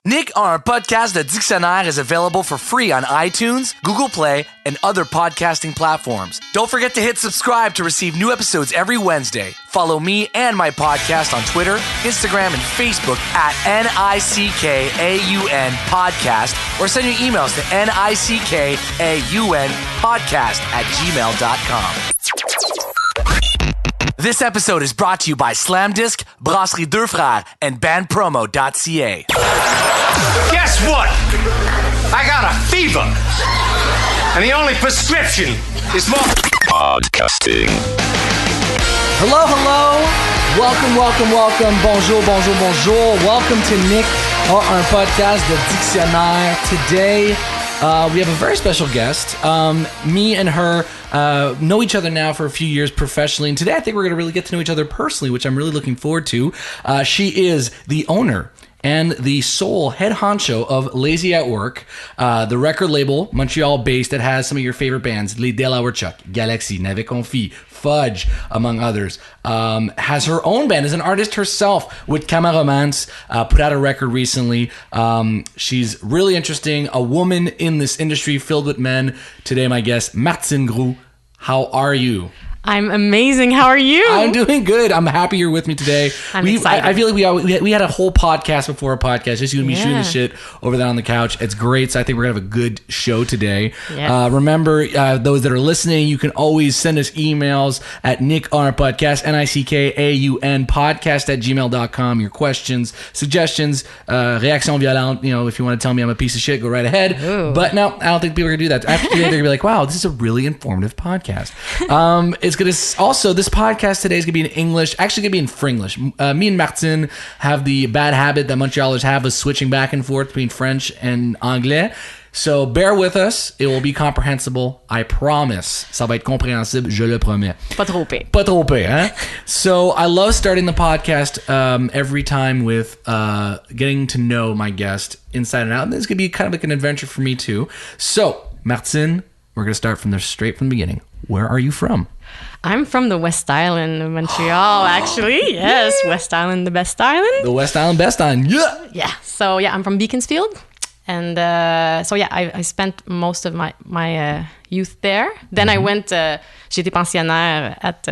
Nick, our podcast, The Dictionnaire, is available for free on iTunes, Google Play, and other podcasting platforms. Don't forget to hit subscribe to receive new episodes every Wednesday. Follow me and my podcast on Twitter, Instagram, and Facebook at NICKAUN Podcast, or send your emails to NICKAUNpodcast@gmail.com. This episode is brought to you by Slamdisc, Brasserie Deux Frères, and bandpromo.ca. Guess what? I got a fever. And the only prescription is more podcasting. Hello. Welcome. Bonjour. Welcome to Nick, our podcast, The Dictionnaire. Today, we have a very special guest. Me and her know each other now for a few years professionally, and today I think we're going to really get to know each other personally, which I'm really looking forward to. She is the owner and the sole head honcho of Lazy at Work, the record label, Montreal-based, that has some of your favorite bands, les Dales Hawerchuck, Galaxie, Fuudge, among others. Has her own band, is an artist herself with Camaromance, put out a record recently. She's really interesting, a woman in this industry filled with men. Today, my guest, Martine Groulx. How are you? I'm amazing. How are you? I'm doing good. I'm happy you're with me today. I'm excited. I feel like we had a whole podcast before a podcast, just you and me shooting the shit over there on the couch. It's great. So I think we're going to have a good show today. Yes. Remember, those that are listening, you can always send us emails at Nick on our podcast, NICKAUN podcast@gmail.com. Your questions, suggestions, réaction violente. You know, if you want to tell me I'm a piece of shit, go right ahead. Ooh. But no, I don't think people are going to do that. After today, they're going to be like, wow, this is a really informative podcast. It's going to also, this podcast today is going to be in English, actually going to be in Fringlish. Me and Martine have the bad habit that Montrealers have of switching back and forth between French and Anglais. So bear with us. It will be comprehensible. I promise. Ça va être compréhensible, je le promets. Pas trop pire. Pas trop pire, hein? So I love starting the podcast every time with getting to know my guest inside and out. And this is going to be kind of like an adventure for me too. So, Martine, we're going to start straight from the beginning. Where are you from? I'm from the West Island of Montreal, actually. Yes, West Island, the best island. The West Island, best island. Yeah. Yeah. So, I'm from Beaconsfield. And I spent most of my youth there. Then I went, j'étais pensionnaire at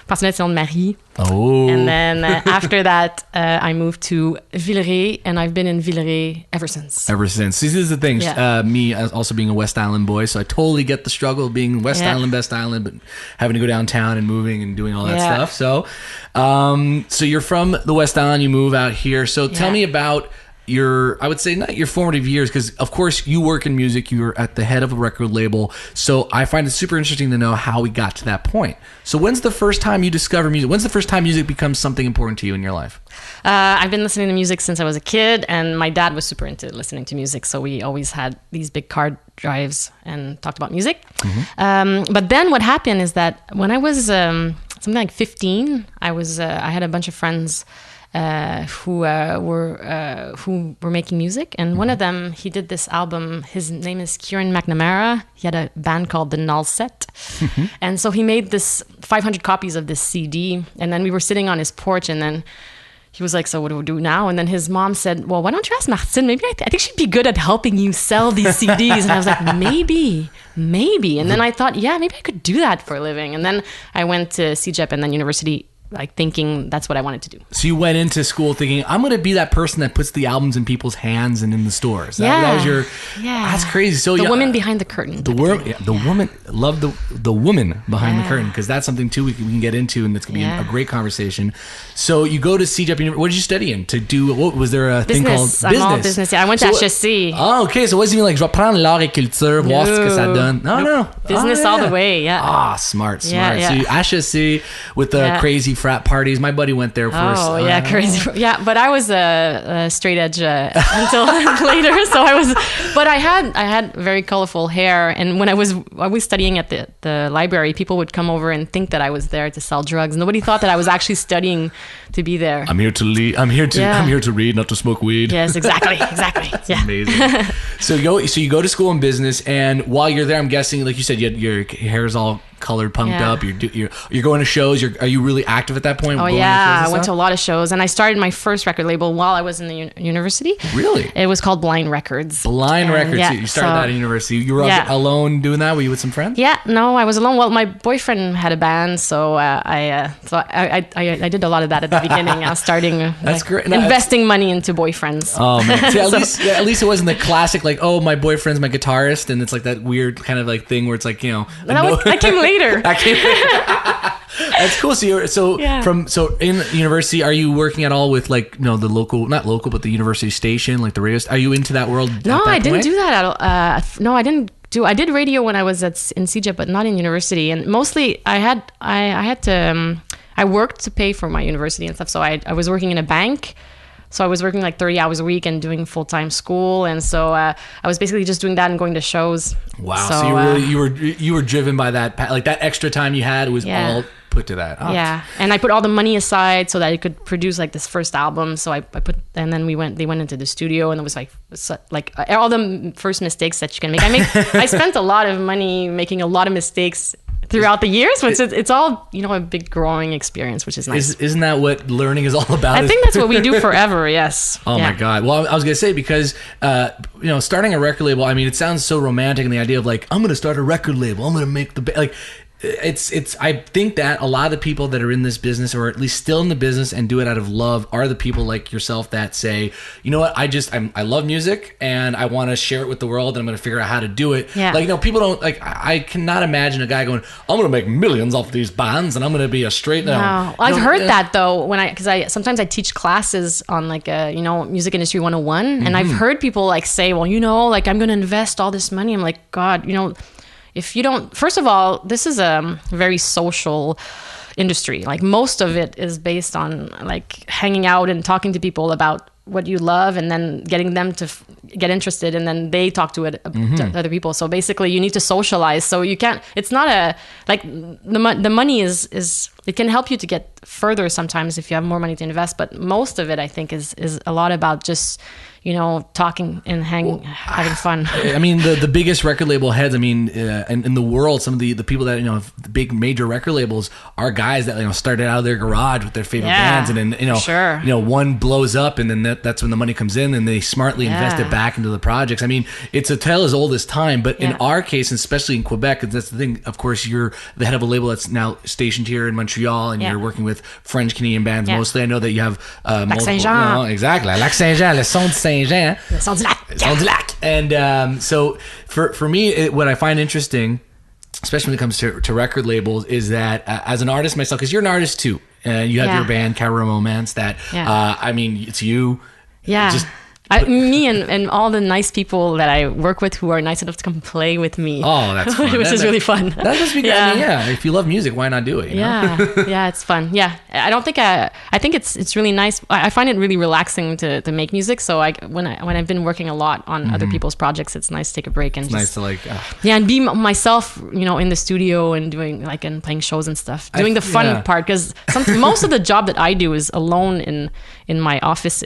Pensionnat Sainte-Marie. Oh. And then after that, I moved to Villeray, and I've been in Villeray ever since. See, this is the thing. Me as also being a West Island boy, so I totally get the struggle of being West Island, best island, but having to go downtown and moving and doing all that stuff. So, so you're from the West Island, you move out here. So tell me about I would say not your formative years, because of course you work in music, you're at the head of a record label, so I find it super interesting to know how we got to that point. So when's the first time you discover music? When's the first time music becomes something important to you in your life? I've been listening to music since I was a kid, and my dad was super into listening to music, so we always had these big car drives and talked about music. But then what happened is that when I was something like 15, I had a bunch of friends who were making music, and one of them, he did this album. His name is Kieran McNamara. He had a band called the Null Set, and so he made this 500 copies of this CD, and then we were sitting on his porch, and then he was like, so what do we do now? And then his mom said, well, why don't you ask Martine? Maybe I think she'd be good at helping you sell these CDs. And I was like, maybe. And then I thought, maybe I could do that for a living. And then I went to CEGEP and then university, like thinking that's what I wanted to do. So you went into school thinking, I'm going to be that person that puts the albums in people's hands and in the stores. That was your... Yeah. That's crazy. So the woman behind the curtain. The woman... Love the woman behind the curtain, because that's something too we can get into, and it's going to be a great conversation. So you go to CEGEP. What did you study in? What was there a thing called business? I'm all business. I went to HSC. Oh, okay. So it wasn't even like, je vais prendre l'art et culture, voir ce que ça donne. No. Business all the way, Smart. Yeah. So you HSC with the crazy frat parties. My buddy went there first. Oh, crazy. Yeah, but I was a straight edge until later. So but I had very colorful hair, and when I was studying at the library, people would come over and think that I was there to sell drugs. Nobody thought that I was actually studying to be there. I'm here to read, not to smoke weed. Yes, exactly. Yeah. Amazing. So you go to school in business, and while you're there, I'm guessing, like you said, your hair's all colored, punked up. You're going to shows. Are you really active at that point? Oh yeah, I went to a lot of shows, and I started my first record label while I was in the university. Really? It was called Blind Records. Blind Records. Yeah, you started that at university. You were alone doing that? Were you with some friends? Yeah, no, I was alone. Well, my boyfriend had a band, so I did a lot of that at the beginning. I was starting that's great. Investing money into boyfriends. Oh man, see, at least it wasn't the classic like, oh, my boyfriend's my guitarist, and it's like that weird kind of like thing where it's like, I came later. That's cool. So in university, are you working at all with like the local, not local, but the university station, like the radio? Are you into that world? No, I didn't do that at all. No, I didn't do. I did radio when I was in CJ, but not in university. And mostly, I had to. I worked to pay for my university and stuff. So I was working in a bank. So I was working like 30 hours a week and doing full-time school, and so I was basically just doing that and going to shows. Wow! So you were driven by that, like that extra time you had was all put to that. Oh. Yeah, and I put all the money aside so that I could produce like this first album. So I put, and then they went into the studio, and it was like all the first mistakes that you can make. I spent a lot of money making a lot of mistakes throughout the years, but it's all a big growing experience, which is nice. Isn't that what learning is all about? I think that's what we do forever. Yes. Oh my God. Well, I was gonna say, because starting a record label, I mean, it sounds so romantic, and the idea of like, I'm gonna start a record label, I'm gonna make it's I think that a lot of the people that are in this business, or at least still in the business and do it out of love, are the people like yourself that say, you know what, I love music and I want to share it with the world, and I'm going to figure out how to do it. Yeah. Like, people don't, like, I cannot imagine a guy going, I'm going to make millions off these bands and I'm going to be a straight No, I've heard that though, because I sometimes I teach classes on like music industry 101, and I've heard people like say, well, like, I'm going to invest all this money. I'm like, God, if you don't, first of all, this is a very social industry. Like, most of it is based on like hanging out and talking to people about what you love, and then getting them to get interested, and then they talk to to other people. So basically you need to socialize. So you can't, it's not the money is it can help you to get further sometimes if you have more money to invest, but most of it, I think, is a lot about just talking and having fun. I mean, the biggest record label heads, I mean, in the world, some of the people that, the big major record labels are guys that, started out of their garage with their favorite bands, and then, one blows up, and then that's when the money comes in, and they smartly invest it back into the projects. I mean, it's a tale as old as time, but in our case, and especially in Quebec, that's the thing, of course, you're the head of a label that's now stationed here in Montreal, and you're working with French Canadian bands mostly. I know that you have Lac Saint-Jean. Exactly. Lac Saint-Jean, le son de Saint-Jean. Le son du lac. Son du lac. And so for me, what I find interesting, especially when it comes to record labels, is that as an artist myself, because you're an artist too, and you have your band Camaromance, that I mean, it's you. Yeah. Just me and all the nice people that I work with who are nice enough to come play with me. Oh, that's fun. Which is really fun. That must be good. I mean, if you love music, why not do it? Yeah, it's fun. Yeah, I think it's really nice. I find it really relaxing to make music. So when I've been working a lot on other people's projects, it's nice to take a break and nice to and be myself, in the studio and doing and playing shows and stuff, doing the fun part, because most of the job that I do is alone in my office,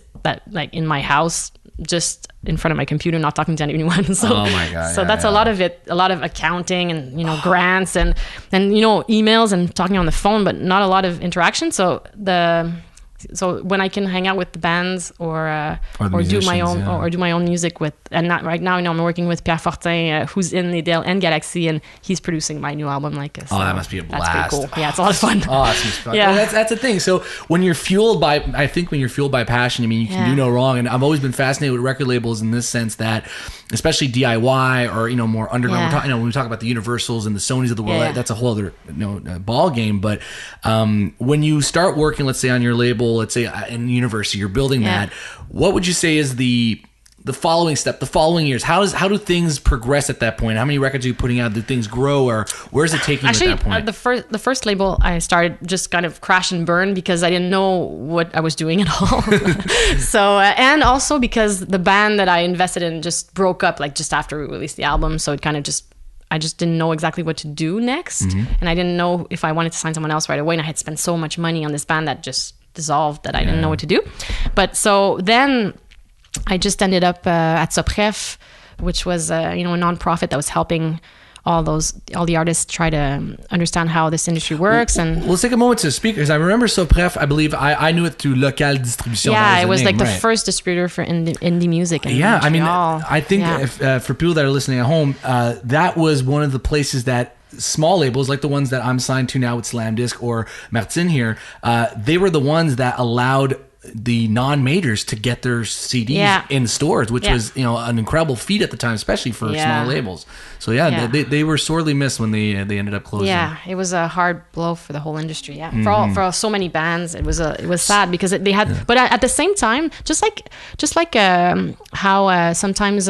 in my house, just in front of my computer, not talking to anyone. So, oh my God, so that's a lot of it, a lot of accounting and grants and emails and talking on the phone, but not a lot of interaction. So when I can hang out with the bands or do my own or do my own music with, and not right now, I'm working with Pierre Fortin, who's in the Dales and Galaxie, and he's producing my new album. So that must be a blast. That's pretty cool. Yeah, it's a lot of fun. Oh, that's fun. Yeah, well, that's the thing. So when you're fueled by passion, I mean, you can do no wrong. And I've always been fascinated with record labels in this sense that, especially DIY or more underground. When we talk about the Universals and the Sonys of the world, that's a whole other ball game. But when you start working, let's say on your label, let's say in university, you're building that. What would you say is the following step, the following years? How do things progress at that point? How many records are you putting out? Do things grow, or where's it taking you at that point? The first label I started just kind of crash and burn because I didn't know what I was doing at all. So and also because the band that I invested in just broke up just after we released the album. So it kind of I just didn't know exactly what to do next, and I didn't know if I wanted to sign someone else right away. And I had spent so much money on this band that just dissolved that I didn't know what to do. But so then I just ended up at Sopref which was a nonprofit that was helping all the artists try to understand how this industry works. And let's take a moment to speak, because I remember So Bref, I believe I knew it through Local Distribution. Yeah, it was like the first distributor for indie music in Montreal. I mean, I think if, for people that are listening at home, that was one of the places that small labels like the ones that I'm signed to now with Slam Disc or Martine here, they were the ones that allowed the non-majors to get their CDs in stores, which was an incredible feat at the time, especially for small labels. So they were sorely missed when they ended up closing. Yeah, it was a hard blow for the whole industry. Yeah, for so many bands, it was sad because they had, but at the same time, just like how sometimes.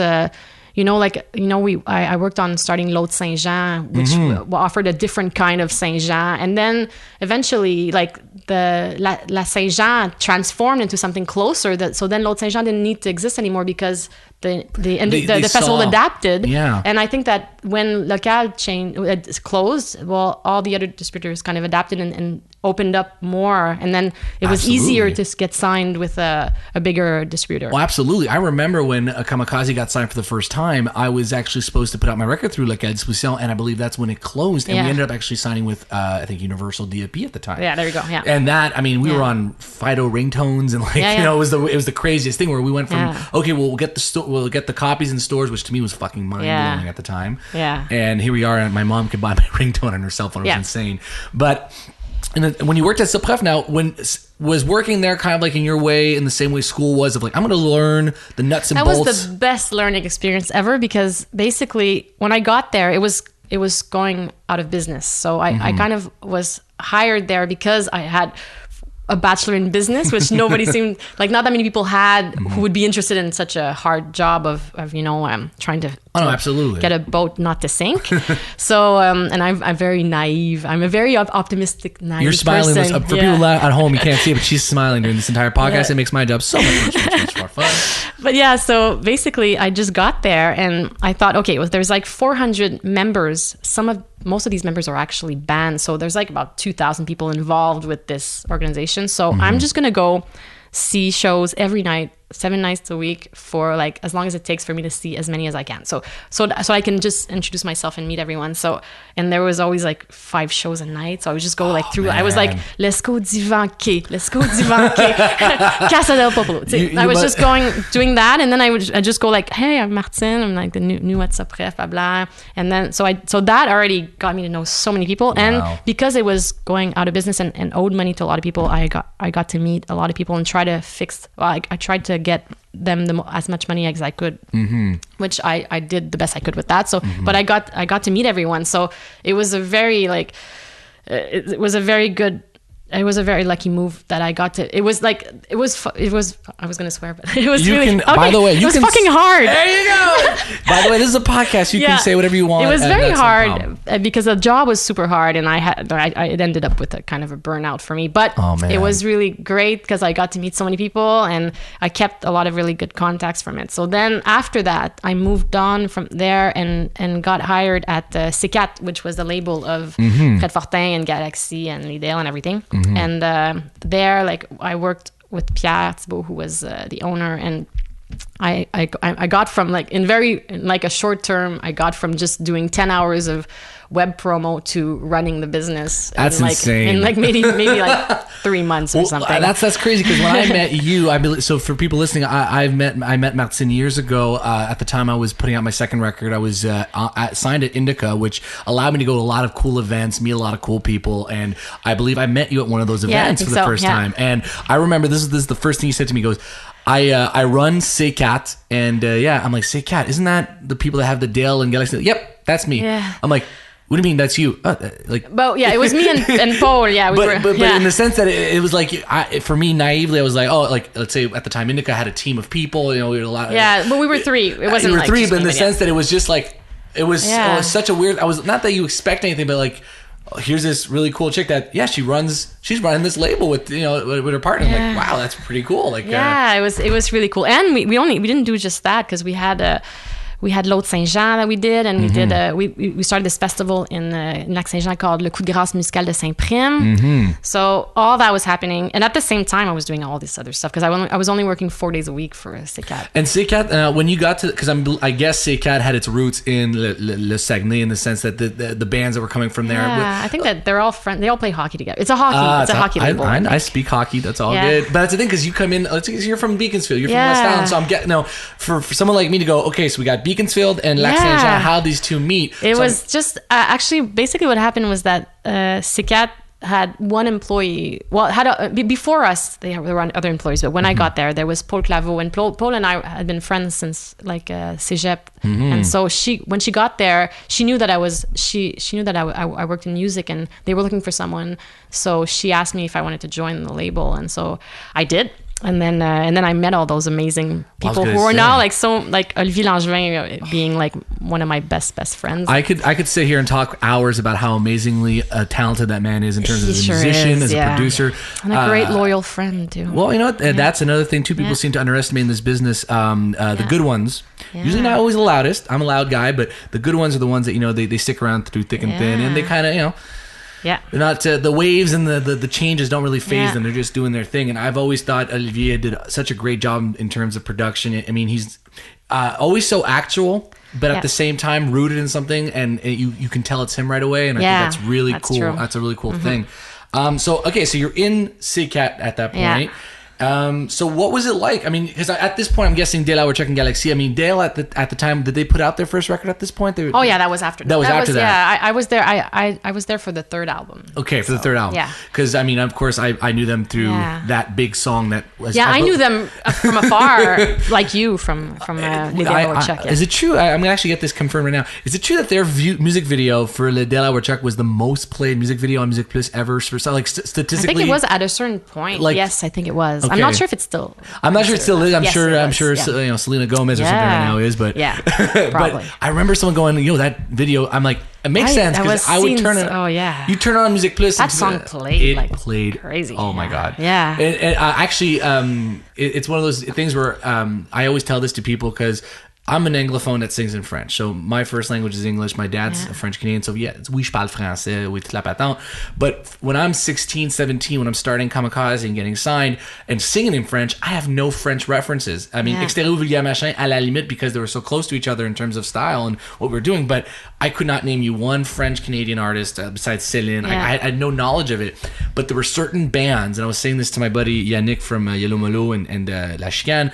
I worked on starting L'Autre Saint-Jean, which offered a different kind of Saint-Jean. And then eventually, like, La Saint-Jean transformed into something closer. So then L'Autre Saint-Jean didn't need to exist anymore because the festival adapted. Yeah. And I think that when Local closed, well, all the other distributors kind of adapted and opened up more, and then it was easier to get signed with a bigger distributor. Well, absolutely. I remember when Kamikaze got signed for the first time, I was actually supposed to put out my record through Local Distribution, and I believe that's when it closed, and we ended up actually signing with I think Universal DAP at the time. Yeah, there you go. Yeah. And that, I mean, we were on Fido ringtones, and it was the craziest thing where we went from okay, well, we'll get the copies in stores, which to me was fucking mind blowing at the time. Yeah. And here we are, and my mom could buy my ringtone on her cell phone. It was insane. But and then when you worked at So Bref now, was working there kind of like in your way, in the same way school was, of like, I'm going to learn the nuts and bolts? That was the best learning experience ever, because basically when I got there, it was going out of business. So I kind of was hired there because I had a bachelor in business, which nobody seemed like, not that many people had who would be interested in such a hard job of trying to absolutely get a boat not to sink. So and I'm very naive. I'm a very optimistic, naive You're smiling person. For people at home, you can't see it, but she's smiling during this entire podcast. It makes my job so much more fun. But yeah, so basically I just got there and I thought, okay, well, there's like 400 members. Most of these members are actually bands. So there's like about 2,000 people involved with this organization. So I'm just going to go see shows every night, 7 nights a week, for like as long as it takes for me to see as many as I can. So I can just introduce myself and meet everyone. So, and there was always like 5 shows a night. So I would just go like through. Man. I was like, let's go Divan Quai, Casa del Popolo. I was just doing that, and then I'd just go like, hey, I'm Martine. I'm like the new at So Bref, blah blah. And then so that already got me to know so many people. Wow. And because it was going out of business and owed money to a lot of people, I got to meet a lot of people and try to fix. I tried to get them as much money as I could, which I did the best I could with that. So, but I got to meet everyone. So it was a very it was a very lucky move that I got to. It was I was gonna swear, but it was by the way, it was fucking hard. There you go. By the way, this is a podcast. You can say whatever you want. It was very hard because the job was super hard, and it ended up with a kind of a burnout for me. But it was really great because I got to meet so many people, and I kept a lot of really good contacts from it. So then after that, I moved on from there and got hired at C4, which was the label of Fred Fortin and Galaxie and Lidl and everything. And there, like, I worked with Pierre Thibault, who was the owner, and I got from like in a short term, I got from just doing 10 hours of web promo to running the business. That's insane. In like maybe like 3 months or something. That's crazy, because when I met you, I believe, so for people listening, I met Martine years ago. At the time I was putting out my second record. I was signed at Indica, which allowed me to go to a lot of cool events, meet a lot of cool people, and I believe I met you at one of those events for the first time. And I remember this is the first thing you said to me. He goes, I run C4, and I'm like, C4, isn't that the people that have the Dale and Galaxie? Yep, that's me. Yeah. I'm like, what do you mean that's you? Well, yeah, it was me and Paul. Yeah, but in the sense that it was like, for me, naively, I was like, oh, like, let's say at the time Indica had a team of people. You know, we had a lot. But we were 3. It wasn't. We were like 3, but in the sense that it was just like, it was such a weird. I was not that you expect anything, but like, here's this really cool chick that she's running this label with with her partner. I'm like, wow, that's pretty cool. Like, it was really cool. And we didn't do just that, because we had we had L'Autre Saint-Jean that we did, and we did we started this festival in Lac Saint-Jean called Le Coup de grâce musical de Saint-Prime. So all that was happening, and at the same time I was doing all this other stuff because I was only working 4 days a week for C4. And C4, when you got to, because I guess C4 had its roots in Le Saguenay in the sense that the bands that were coming from there. Yeah, I think that they're all friends. They all play hockey together. It's a hockey label. I speak hockey. That's all good. But that's the thing, because you come in. Let's say you're from Beaconsfield. You're from West Island. So I'm getting for someone like me to go. Okay, so we got Beaconsfield and Lac Saint-Jean. How these two meet? It was just actually basically what happened was that C4 had one employee. Well, before us, there were other employees, but when I got there was Paul Claveau, and Paul and I had been friends since like Cégep, and so when she got there, she knew that she knew that I worked in music, and they were looking for someone, so she asked me if I wanted to join the label, and so I did. And then I met all those amazing people who are now like Olivier Langevin being like one of my best friends. I could sit here and talk hours about how amazingly talented that man is in terms of as a musician, as a producer, and a great loyal friend too. Well, you know what? That's another thing too. People seem to underestimate in this business. The good ones, usually not always the loudest. I'm a loud guy, but the good ones are the ones that they stick around through thick and thin, and they kind of Yeah, they're not the waves and the changes don't really phase them. They're just doing their thing. And I've always thought Olivier did such a great job in terms of production. I mean, he's always so actual, but at the same time rooted in something, and you can tell it's him right away. And I think that's really cool. True. That's a really cool thing. So you're in C4 at that point. So what was it like? I mean, because at this point, I'm guessing Dales Hawerchuck and Galaxie. I mean, Dale at the time, did they put out their first record at this point? That was after that. That was after that. Yeah, I was there. I was there for the third album. Okay, for the third album. Yeah. Because I mean, of course, I knew them through that big song that was. Yeah, I knew them from afar, like you from Les Dales Hawerchuck. Is it true? I'm gonna actually get this confirmed right now. Is it true that their music video for Les Dales Hawerchuck was the most played music video on Music Plus ever? For like statistically, I think it was at a certain point. Yes, I think it was. Okay. I'm not sure if it's still. I'm not sure it still is. I'm sure. Selena Gomez or something right now is, but probably. But I remember someone going, that video. I'm like, it makes sense because I would turn it. Oh yeah. You turn on Music Plus. That song played. It played crazy. Oh my god. Yeah. And actually, it's one of those things where I always tell this to people because I'm an Anglophone that sings in French. So my first language is English. My dad's a French Canadian. So oui, je parle français, oui, toute la patente. But when I'm 16, 17, when I'm starting Kamikaze and getting signed and singing in French, I have no French references. I mean, Extérieur Vulgaire Machin, à la limite, because they were so close to each other in terms of style and what we were doing. But I could not name you one French Canadian artist besides Céline. I had no knowledge of it. But there were certain bands, and I was saying this to my buddy Yannick from Yellow Molo and La Chicane.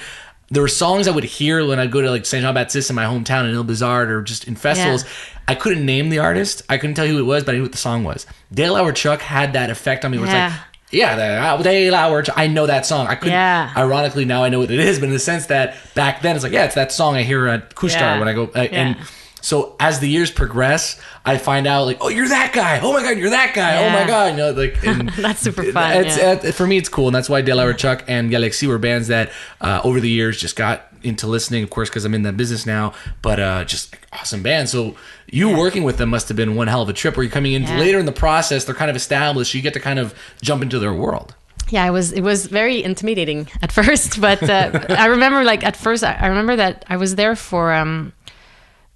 There were songs I would hear when I'd go to like Saint Jean Baptiste in my hometown in Ile Bizarre or just in festivals. I couldn't name the artist. I couldn't tell you who it was, but I knew what the song was. Dales Hawerchuck had that effect on me. Where it's like, Dales Hawerchuck. I know that song. I couldn't. Ironically, now I know what it is, but in the sense that back then it's like, it's that song I hear at Couche-Tard when I go and. So as the years progress, I find out like, oh, you're that guy. Oh my god, you're that guy. Oh my god, and that's super fun. For me, it's cool, and that's why Dales Hawerchuck and Galaxie were bands that over the years just got into listening. Of course, because I'm in that business now, but just awesome bands. So you working with them must have been one hell of a trip. Where you're coming in later in the process, they're kind of established. You get to kind of jump into their world. Yeah, it was very intimidating at first, but I remember like at first I remember that I was there for.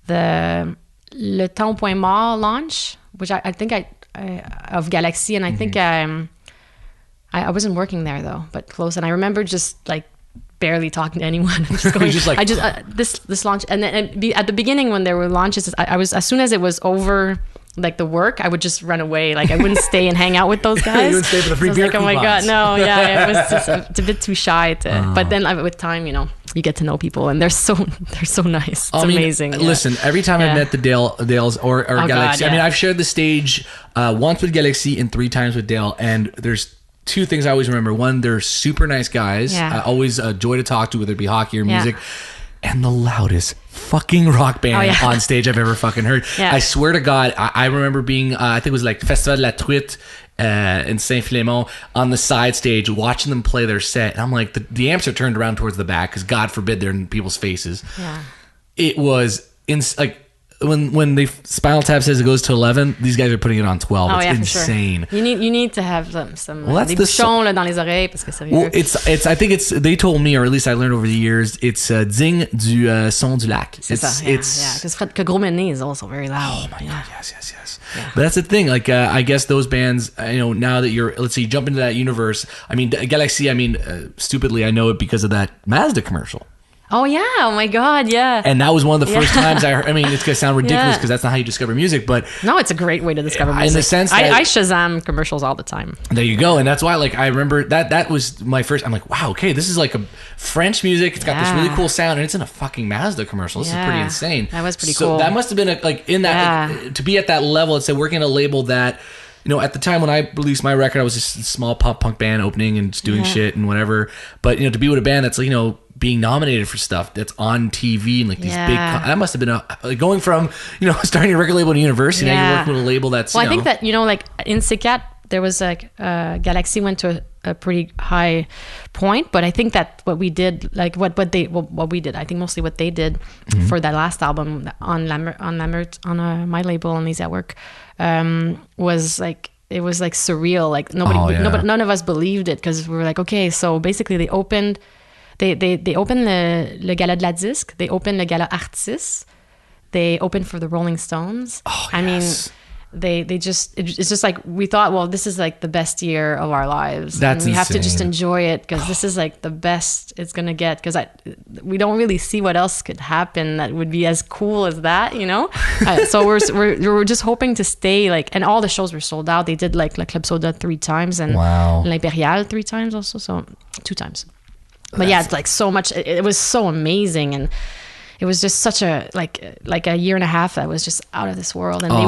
The Le Temps Point Mort launch, which I think of Galaxie, and I think I wasn't working there though, but close. And I remember just like barely talking to anyone. Just going, this launch, and then at the beginning when there were launches, I was as soon as it was over. Like the work, I would just run away. Like I wouldn't stay and hang out with those guys. You wouldn't stay for the free beer coupons. Oh my god, no, it was just it's a bit too shy. But then with time, you get to know people, and they're so nice. It's amazing. Listen, every time I've met the Dales or Galaxie, I mean, I've shared the stage once with Galaxie and 3 times with Dale, and there's 2 things I always remember. One, they're super nice guys. Always a joy to talk to, whether it be hockey or music. And the loudest fucking rock band on stage I've ever fucking heard. I swear to God, I remember being, I think it was like Festival de la Truite in Saint-Philémon on the side stage, watching them play their set. And I'm like, the amps are turned around towards the back because God forbid they're in people's faces. It was when the Spinal Tap says it goes to 11, these guys are putting it on 12. Oh, it's insane. Sure. You need to have some that's des bouchons là, dans les oreilles parce que sérieux. Well, I think it's they told me, or at least I learned over the years, it's Ding du son du lac. C'est ça. Because Fred Gros is also very loud. Oh my god, yes. Yeah. But that's the thing. Like, I guess those bands, now that let's say, you jump into that universe. I mean, Galaxie. I mean, stupidly, I know it because of that Mazda commercial. Oh yeah! Oh my God! Yeah. And that was one of the first times I heard. I mean, it's gonna sound ridiculous because that's not how you discover music, but no, it's a great way to discover music. In the sense that I Shazam commercials all the time. There you go, and that's why, like, I remember that was my first. I'm like, wow, okay, this is like a French music. It's got this really cool sound, and it's in a fucking Mazda commercial. This is pretty insane. That was pretty cool. So that must have been to be at that level. It's working at a label that. At the time when I released my record, I was just a small pop punk band opening and just doing shit and whatever. But to be with a band that's being nominated for stuff that's on TV and like these big, that must have been going from starting a record label at university. Now you're working with a label that's. Well, I think that like in C4 there was Galaxie went to a pretty high point, but I think that what we did, like what we did, I think mostly what they did for that last album on my label on Dales Hawerchuck was like. It was like surreal. Like none of us believed it because we were like, okay, so basically they opened le Gala de la Disque, they opened le Gala Artistes, they opened for the Rolling Stones. I mean, it's just like we thought, well, this is like the best year of our lives. That's and we insane. have to just enjoy it because this is like the best it's gonna get. Because we don't really see what else could happen that would be as cool as that, So we're just hoping to stay like, and all the shows were sold out. They did like La Club Soda 3 times and L'Impérial 3 times also, so 2 times. But it's like so much. It was so amazing and. It was just such a like a year and a half that was just out of this world, and they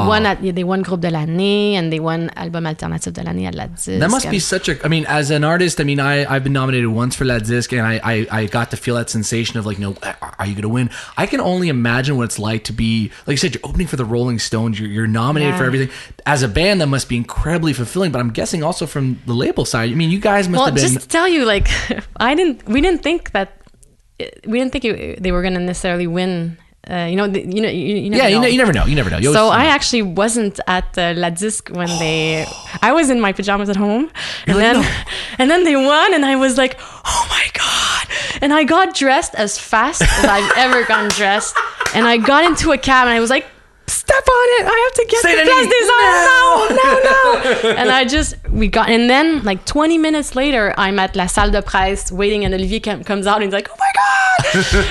won Groupe de l'année and they won Album Alternatif de l'année at La Disque. That must be such a. I mean, as an artist, I mean, I've been nominated once for La Disque, and I got to feel that sensation of like, are you going to win? I can only imagine what it's like to be, like you said, you're opening for the Rolling Stones, you're nominated for everything. As a band, that must be incredibly fulfilling. But I'm guessing also from the label side. I mean, you guys must have been. Well, just to tell you, like, we didn't think that. We didn't think they were going to necessarily win. You never know. You never know. So I actually wasn't at La Disque when I was in my pajamas at home, and then they won, and I was like, oh my God! And I got dressed as fast as I've ever gotten dressed, and I got into a cab, and I was like, step on it! I have to get the Place des Arts. No. And then like 20 minutes later, I'm at La Salle de Presse waiting, and Olivier comes out and he's like, oh my God!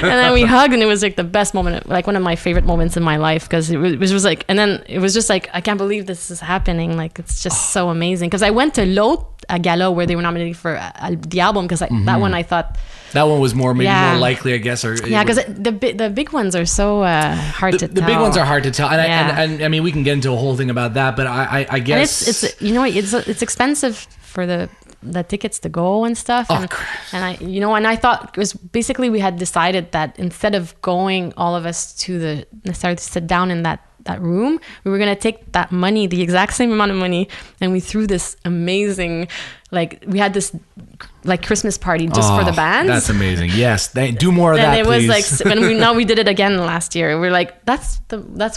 And then we hugged, and it was like the best moment, like one of my favorite moments in my life, because it was like, and then it was just like, I can't believe this is happening. Like, it's just so amazing. Because I went to L'Autre, a gala where they were nominated for the album, because that one I thought. That one was more likely, I guess. Because the big ones are so hard to tell. The big ones are hard to tell, and I mean, we can get into a whole thing about that, but I guess and it's expensive for the tickets to go and stuff. And I thought it was basically we had decided that instead of going all of us to sit down in that room, we were gonna take that money, the exact same amount of money, and we threw this amazing. Like we had this like Christmas party just for the bands. That's amazing. Yes, do more of that, please. And it was like, we did it again last year. We're like, that's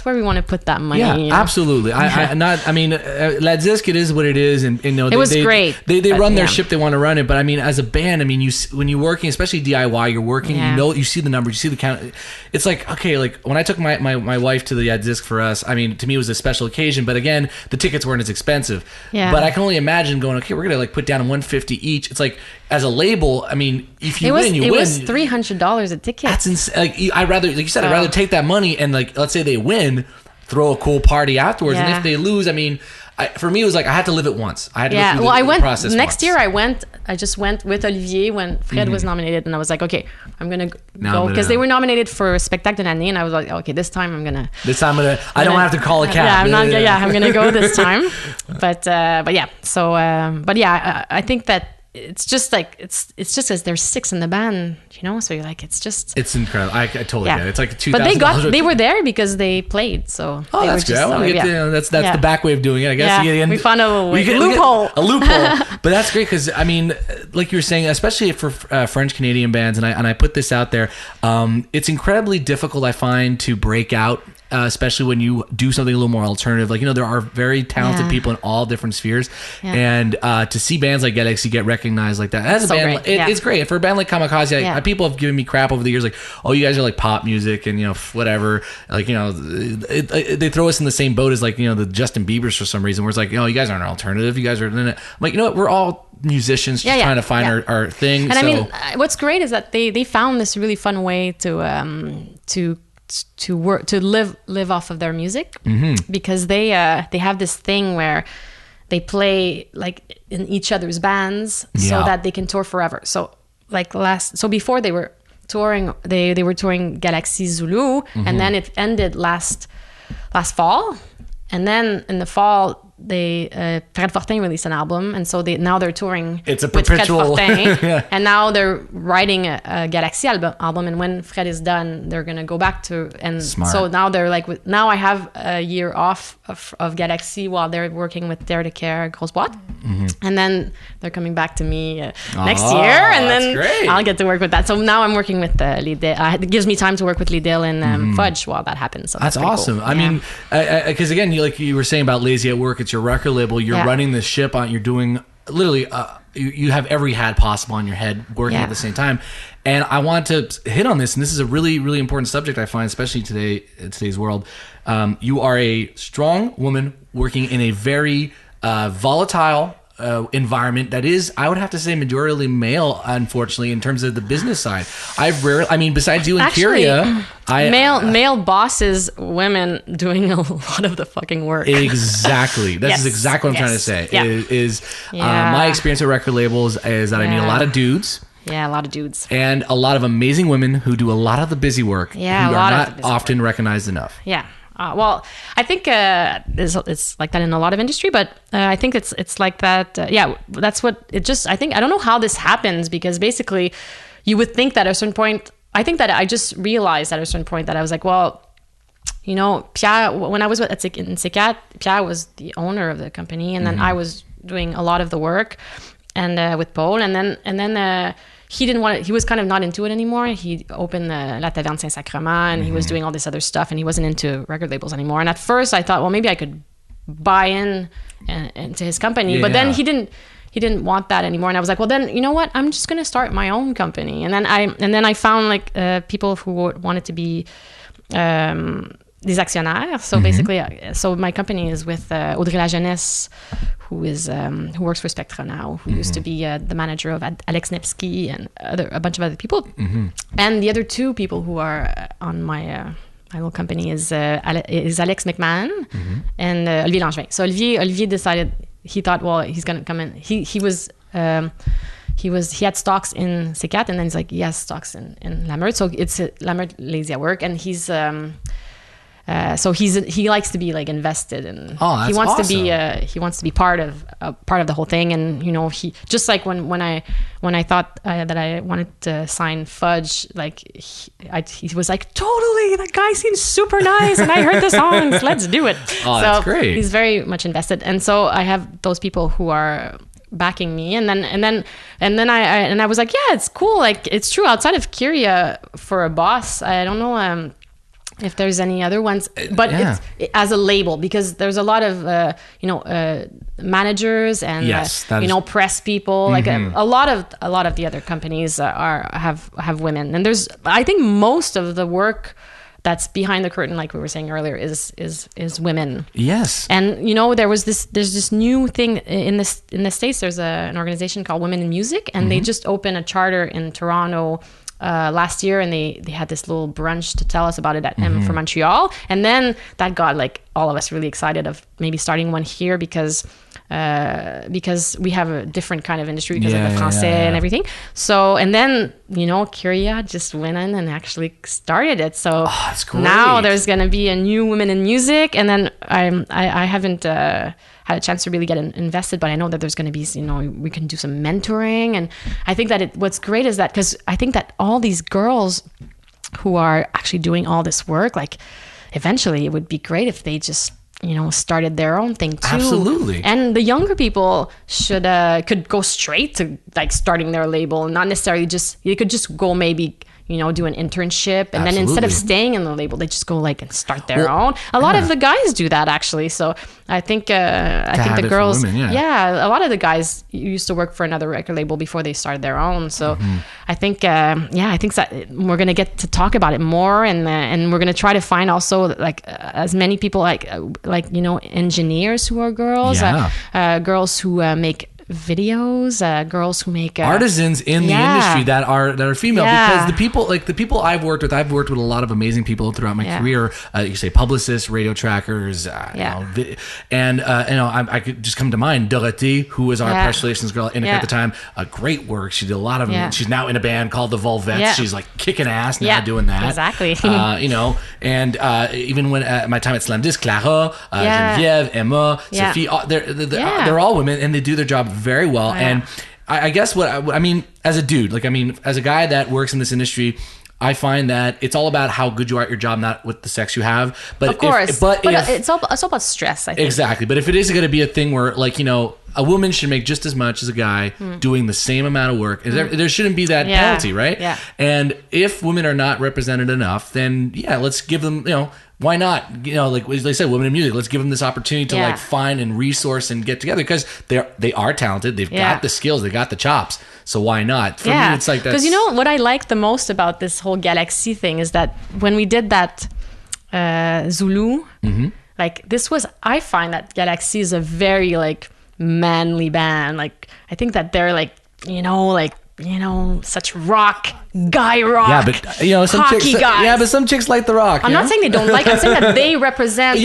where we want to put that money. Yeah, absolutely. La Disque, it is what it is, and it was great. They run their ship. They want to run it, but I mean, as a band, I mean, when you're working, especially DIY, you're working. You see the numbers, you see the count. It's like, okay, like when I took my wife to the La Disque for us. I mean, to me, it was a special occasion, but again, the tickets weren't as expensive. Yeah. But I can only imagine going, okay, we're gonna like put down $150 each. It's like, as a label, I mean, if you win, you win. It was $300 a ticket. That's insane. Like, I'd rather take that money and, like, let's say they win, throw a cool party afterwards. And if they lose, I mean, for me, it was like I had to live it once. I had to go through the process next year. I just went with Olivier when Fred was nominated, and I was like, okay, I'm gonna go because they were nominated for Spectacle de l'année, and I was like, okay, this time I'm gonna. I don't have to call a cab. I'm gonna go this time. But yeah. So I think that. It's just like it's just as there's 6 in the band, so you're like it's incredible. I totally get it. It's like $2,000. But they were there because they played, so that's good. That's the back way of doing it, I guess. Yeah, we found a loophole. But that's great because I mean, like you were saying, especially for French Canadian bands, and I put this out there, it's incredibly difficult, I find, to break out especially when you do something a little more alternative. Like, there are very talented people in all different spheres. Yeah. And to see bands like Galaxie get recognized like that, as a band, it's great. For a band like Kamikaze, people have given me crap over the years, like, oh, you guys are like pop music and, whatever. Like, they throw us in the same boat as like, the Justin Biebers for some reason, where it's like, you guys aren't alternative. You guys are in it. I'm like, what? We're all musicians just trying to find our thing. And I mean, what's great is that they found this really fun way to work, to live off of their music, because they have this thing where they play like in each other's bands so that they can tour forever. So like before they were touring, they were touring Galaxie Zulu, and then it ended last fall, and then in the fall Fred Fortin released an album, and so now they're touring. It's a perpetual. With Fred Fortin, and now they're writing a Galaxie album. And when Fred is done, they're gonna go back to So now they're like, now I have a year off of Galaxie while they're working with Dare to Care, Grosse Boîte, and then they're coming back to me next year, and then I'll get to work with that. So now I'm working with it gives me time to work with Dale and Fuudge while that happens. So that's awesome. Cool. I mean, because again, like you were saying about Lazy at Work, it's your record label. You're running the ship on. You're doing literally. You have every hat possible on your head, working at the same time. And I want to hit on this, and this is a really, really important subject I find, especially in today's world. You are a strong woman working in a very volatile environment that is, I would have to say, majority male, unfortunately, in terms of the business side. Besides you and Kyria, male bosses, women doing a lot of the fucking work. Exactly. That's exactly what I'm trying to say. My experience with record labels is that I meet a lot of dudes. Yeah, a lot of dudes. And a lot of amazing women who do a lot of the busy work, who are not often recognized enough. Yeah. Well, I think it's like that in a lot of industry, but I think it's like that. That's what it just, I don't know how this happens, because basically you would think that at a certain point, I think that I just realized at a certain point that I was like, well, Pierre, when I was in C4, Pierre was the owner of the company, and then I was doing a lot of the work, and with Paul, and then he didn't want it. He was kind of not into it anymore. He opened La Taverne Saint-Sacrement, and he was doing all this other stuff, and he wasn't into record labels anymore. And at first I thought, well, maybe I could buy into his company, but then he didn't want that anymore. And I was like, well, then, you know what? I'm just going to start my own company. And then I found like people who wanted to be des actionnaires. So basically, so my company is with Audrey La Jeunesse, who works for Spectra now, who used to be the manager of Alex Nevsky and a bunch of other people. And the other two people who are on my little company is Alex McMahon and Olivier Langevin. So Olivier decided, he thought, well, he's gonna come in. He had stocks in C4, and then he's like, he has stocks in La Meurthe. So it's La Meurthe Lazy at Work, and he's he likes to be like invested, and he wants to be part of the whole thing. And he just like when I thought that I wanted to sign Fuudge, like he was like, totally, that guy seems super nice, and I heard the songs, let's do it. That's great. He's very much invested, and so I have those people who are backing me, and then I was like, yeah, it's cool, like it's true. Outside of Kyria, for a boss, I don't know if there's any other ones, but it's as a label, because there's a lot of managers and press people, like a lot of the other companies have women, and there's, I think, most of the work that's behind the curtain, like we were saying earlier, is women. Yes. And there's this new thing in the States. There's an organization called Women in Music, and they just opened a charter in Toronto last year, and they had this little brunch to tell us about it at M for Montreal, and then that got like all of us really excited of maybe starting one here, because we have a different kind of industry because of the français and everything. So, and then Kyria just went in and actually started it. So now there's gonna be a new Women in Music, and then I haven't had a chance to really get invested, but I know that there's going to be, we can do some mentoring. And I think that what's great is that, because I think that all these girls who are actually doing all this work, like eventually it would be great if they just, started their own thing too. Absolutely. And the younger people could go straight to like starting their label, not necessarily they could just go maybe, do an internship, and then instead of staying in the label, they just go like and start their own. A lot of the guys do that actually. So I think the girls, women, a lot of the guys used to work for another record label before they started their own. So I think that we're gonna get to talk about it more, and we're gonna try to find also like as many people like engineers who are girls, girls who make videos, girls who make artisans in the industry that are female, because the people I've worked with a lot of amazing people throughout my career. You say publicists, radio trackers, I could just come to mind Dorothée, who was our press relations girl at the time. Great work. She did a lot of she's now in a band called the Volvettes. She's like kicking ass now doing that. Exactly. And even when my time at Slam Disc, Clara, Geneviève, Emma, Sophie, they're all women, and they do their job very well. And I guess what I mean as a dude, as a guy that works in this industry, I find that it's all about how good you are at your job, not with the sex you have. But of course, but it's all about stress, I think. Exactly. But if it is going to be a thing where a woman should make just as much as a guy doing the same amount of work, there shouldn't be that penalty, right? Yeah. And if women are not represented enough, then let's give them, why not? Like they said, women in music, let's give them this opportunity to find and resource and get together, because they are talented. They've got the skills, they got the chops. So why not? For me, it's like that. Because what I like the most about this whole Galaxie thing is that when we did that Zulu, like this was, I find that Galaxie is a very like manly band. Like I think that they're like, such guy rock. Yeah, but some hockey chicks, guys. Yeah, but some chicks like the rock. I'm not saying they don't like. I'm saying that they represent the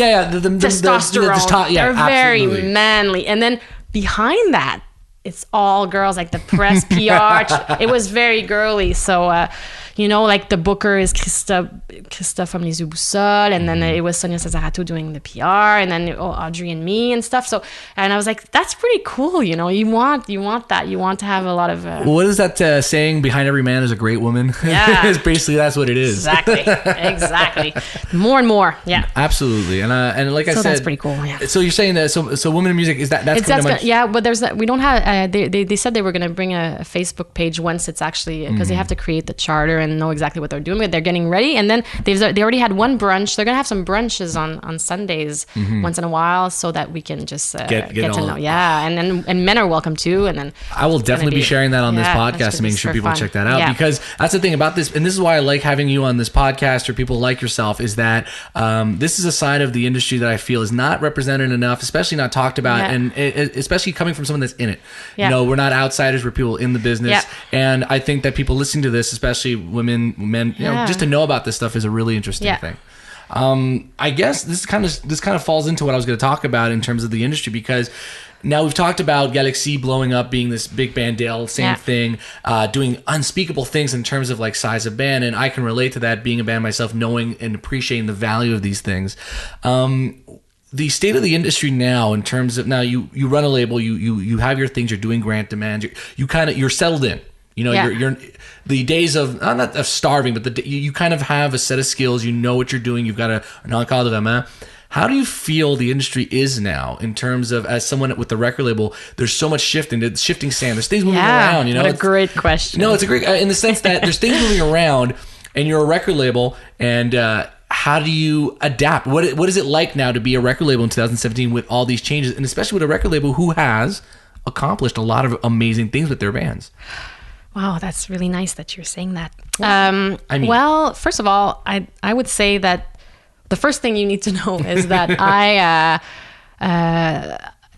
testosterone. They're absolutely very manly, and then behind that, it's all girls, like the press PR. It was very girly. So, like the booker is Christophe from Les Yeux Boussole, and then it was Sonia Cesarato doing the PR, and then Audrey and me and stuff. So, and I was like, that's pretty cool. You want that. You want to have a lot of. What is that saying? Behind every man is a great woman. Yeah, basically that's what it is. Exactly. More and more. Yeah, absolutely. And like I said, that's pretty cool. Yeah. So you're saying that so women in music, is that's yeah, but we don't have. They said they were going to bring a Facebook page once it's actually, because they have to create the charter and know exactly what they're doing. But they're getting ready, and then they already had one brunch. They're going to have some brunches on Sundays once in a while, so that we can just get to know. Yeah, and men are welcome too. And then I will definitely be sharing that on this podcast to make sure people check that out, because that's the thing about this, and this is why I like having you on this podcast, or people like yourself, is that this is a side of the industry that I feel is not represented enough, especially not talked about, and especially coming from someone that's in it. We're not outsiders, we're people in the business. And I think that people listening to this, especially women, men, just to know about this stuff is a really interesting thing. I guess this kind of falls into what I was going to talk about in terms of the industry, because now we've talked about Galaxie blowing up, being this big band, Dale, same thing, doing unspeakable things in terms of like size of band, and I can relate to that, being a band myself, knowing and appreciating the value of these things. The state of the industry now, in terms of, now you run a label, you have your things, you're doing grant demands, you're settled in. You're the days of, not of starving, but you kind of have a set of skills. You know what you're doing. You've got an encadre de main. How do you feel the industry is now, in terms of, as someone with the record label, there's so much shifting sand. There's things moving around. What a great question. No, it's a great, in the sense that there's things moving around, and you're a record label, and how do you adapt? What is it like now to be a record label in 2017 with all these changes, and especially with a record label who has accomplished a lot of amazing things with their bands? Wow, that's really nice that you're saying that. Well, first of all, I would say that the first thing you need to know is that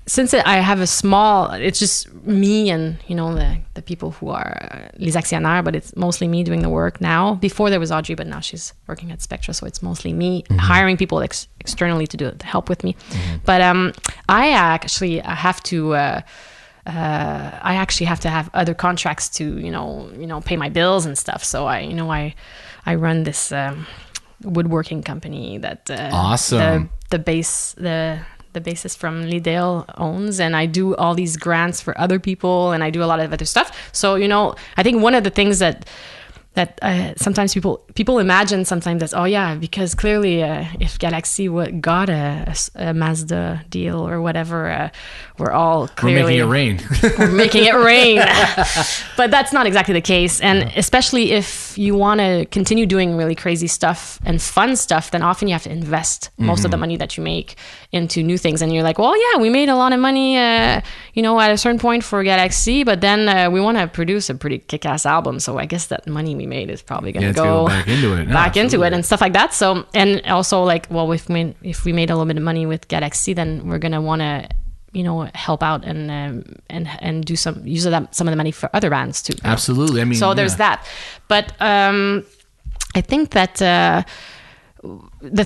since I have a small, it's just me and the people who are les actionnaires, but it's mostly me doing the work now. Before there was Audrey, but now she's working at Spectra, so it's mostly me hiring people externally to help with me. But I actually have to. I actually have to have other contracts to pay my bills and stuff. So I run this woodworking company that awesome. the bassist from Lidl owns, and I do all these grants for other people, and I do a lot of other stuff. So I think one of the things that sometimes people imagine sometimes that, oh yeah, because clearly if Galaxie got a Mazda deal or whatever, we're all clearly we're making it rain. we're making it rain. But that's not exactly the case. And especially if you want to continue doing really crazy stuff and fun stuff, then often you have to invest most of the money that you make into new things. And you're like, well, yeah, we made a lot of money, at a certain point for Galaxie, but then we want to produce a pretty kick-ass album. So I guess that money we made is probably going to go back into it. Into it and stuff like that. So, and also like, well, if we made a little bit of money with Galaxie, then we're going to want to, help out and do some of the money for other bands too. Absolutely. I mean, so there's that. But I think that the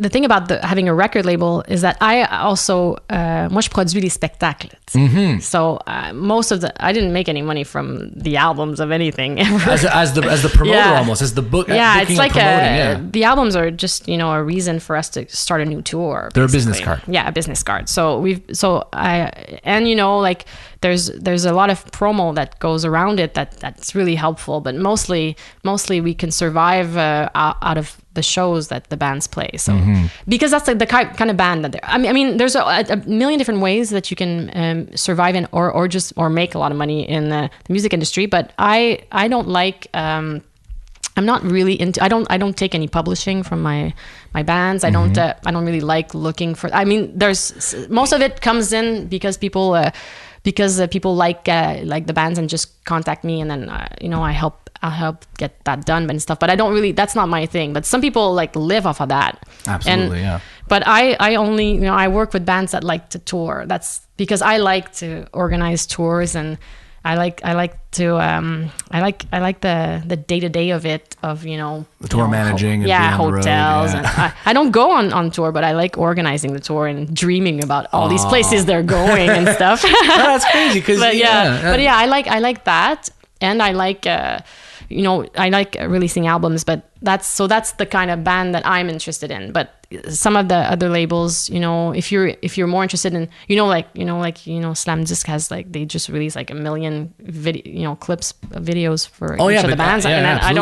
thing about having a record label is that I also moi je produis les spectacles. Mm-hmm. So I didn't make any money from the albums of anything ever. as the promoter almost as the book. Yeah, it's like the albums are just a reason for us to start a new tour. They're a business card. Yeah, a business card. So there's a lot of promo that goes around it that's really helpful, but mostly we can survive out of the shows that the bands play. So because that's like the kind of band that they're. I mean, there's a million different ways that you can survive in or make a lot of money in the music industry. But I don't like. I'm not really into. I don't take any publishing from my bands. I don't really like looking for. I mean, there's most of it comes in because people like the bands and just contact me, and then I'll help get that done and stuff. But I don't really. That's not my thing. But some people like live off of that. Absolutely, yeah. But I only I work with bands that like to tour. That's because I like to organize tours, and I like the day-to-day of it, of the tour managing and hotels on the road, and I don't go on tour, but I like organizing the tour and dreaming about all these places they're going and stuff. That's crazy because I like that, and I like I like releasing albums, but that's the kind of band that I'm interested in. But some of the other labels, if you're more interested in, Slam Disc has they just released like 1 million videos for each of the bands, and I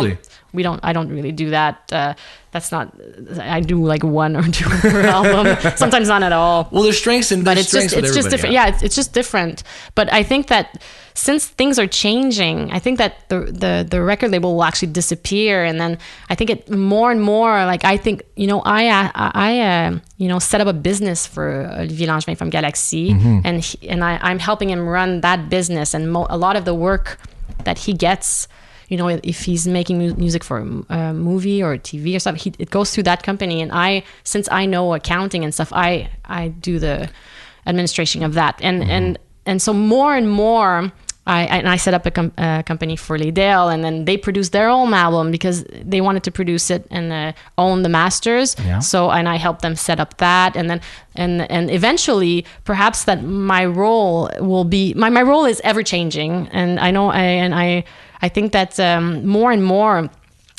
don't really do that. That's not. I do like 1 or 2 per album, sometimes not at all. Well, there's strengths and it's just different. Yeah, it's just different. But I think that since things are changing, I think that the record label will actually disappear, and then I think it more and more I think I set up a business for Olivier Langevin from Galaxie, and I'm helping him run that business, and a lot of the work that he gets, if he's making music for a movie or TV or stuff, it goes through that company, and since I know accounting and stuff, I do the administration of that, and so more and more. I set up a company for Les Dales, and then they produced their own album because they wanted to produce it and own the masters. Yeah. So, and I helped them set up that, and then and eventually, perhaps that my role will be my role is ever changing, and I know I think that more and more.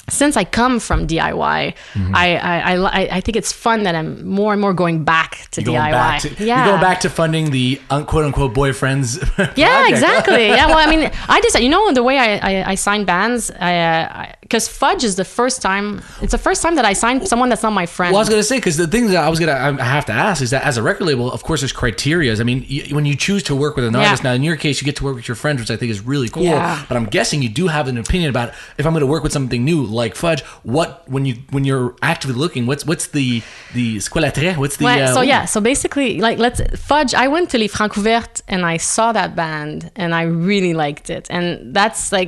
Since I come from DIY, I think it's fun that I'm more and more going back to DIY. You're going back to funding the quote unquote boyfriends. Yeah, exactly. Yeah, well, I mean, I just the way I sign bands, because Fuudge is the first time. It's the first time that I signed someone that's not my friend. Well, I was gonna say, because the thing that I have to ask is that as a record label, of course, there's criteria. I mean, when you choose to work with an artist, now in your case, you get to work with your friends, which I think is really cool. Yeah. But I'm guessing you do have an opinion about if I'm going to work with something new. Like Fuudge, when you're actively looking, what's the c'est quoi l'attrait? What's the so basically let's Fuudge. I went to Les Francouvertes and I saw that band and I really liked it, and that's I